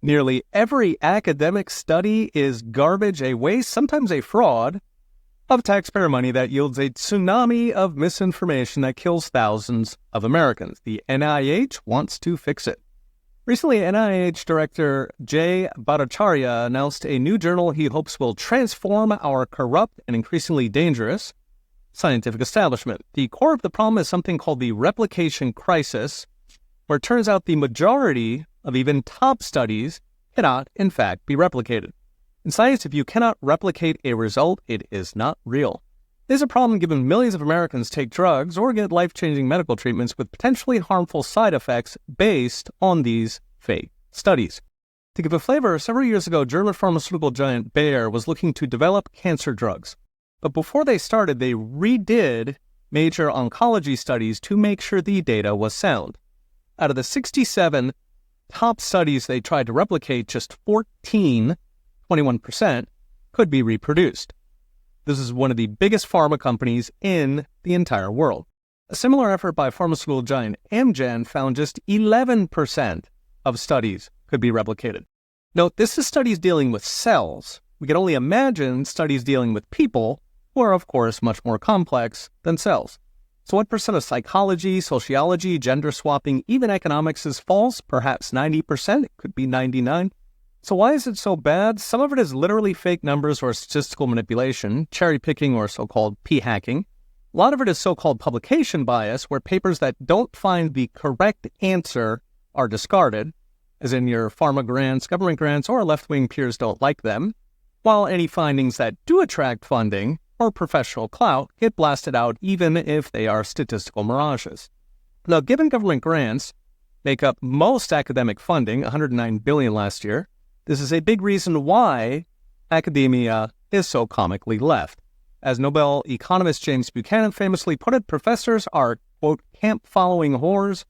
Nearly every academic study is garbage, a waste, sometimes a fraud of taxpayer money that yields a tsunami of misinformation that kills thousands of Americans. The NIH wants to fix it. Recently, NIH Director Jay Bhattacharya announced a new journal he hopes will transform our corrupt and increasingly dangerous scientific establishment. The core of the problem is something called the replication crisis, where it turns out the majority of even top studies cannot, in fact, be replicated. In science, if you cannot replicate a result, it is not real. This is a problem given millions of Americans take drugs or get life-changing medical treatments with potentially harmful side effects based on these fake studies. To give a flavor, several years ago, German pharmaceutical giant Bayer was looking to develop cancer drugs. But before they started, they redid major oncology studies to make sure the data was sound. Out of the 67 top studies they tried to replicate, just 21%, could be reproduced. This is one of the biggest pharma companies in the entire world. A similar effort by pharmaceutical giant Amgen found just 11% of studies could be replicated. Note, this is studies dealing with cells. We can only imagine studies dealing with people, who are, of course, much more complex than cells. So what percent of psychology, sociology, gender swapping, even economics is false? Perhaps 90%. It could be 99%. So why is it so bad? Some of it is literally fake numbers or statistical manipulation, cherry picking or so-called p-hacking. A lot of it is so-called publication bias, where papers that don't find the correct answer are discarded, as in your pharma grants, government grants, or left-wing peers don't like them, while any findings that do attract funding or professional clout get blasted out even if they are statistical mirages. Now, given government grants make up most academic funding, $109 billion last year, this is a big reason why academia is so comically left. As Nobel economist James Buchanan famously put it, professors are, quote, camp-following whores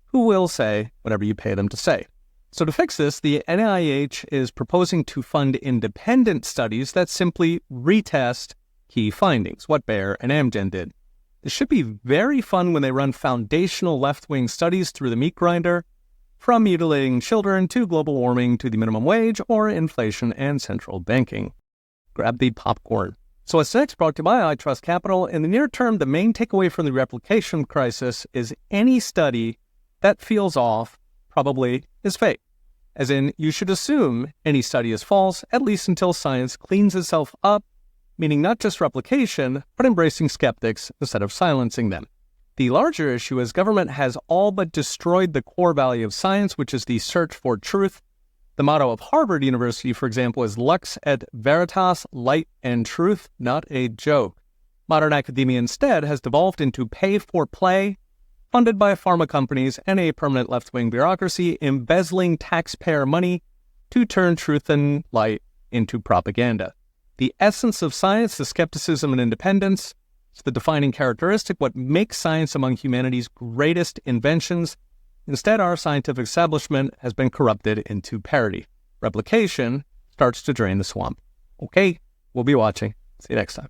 who will say whatever you pay them to say. So to fix this, the NIH is proposing to fund independent studies that simply retest key findings, what Bayer and Amgen did. This should be very fun when they run foundational left-wing studies through the meat grinder, from mutilating children to global warming to the minimum wage or inflation and central banking. Grab the popcorn. So what's next? Brought to you by I Trust Capital. In the near term, the main takeaway from the replication crisis is any study that feels off probably is fake. As in, you should assume any study is false, at least until science cleans itself up, meaning not just replication, but embracing skeptics instead of silencing them. The larger issue is government has all but destroyed the core value of science, which is the search for truth. The motto of Harvard University, for example, is Lux et Veritas, light and truth, not a joke. Modern academia instead has devolved into pay for play, funded by pharma companies and a permanent left-wing bureaucracy embezzling taxpayer money to turn truth and light into propaganda. The essence of science, the skepticism and independence, is the defining characteristic, what makes science among humanity's greatest inventions. Instead, our scientific establishment has been corrupted into parody. Replication starts to drain the swamp. Okay, we'll be watching. See you next time.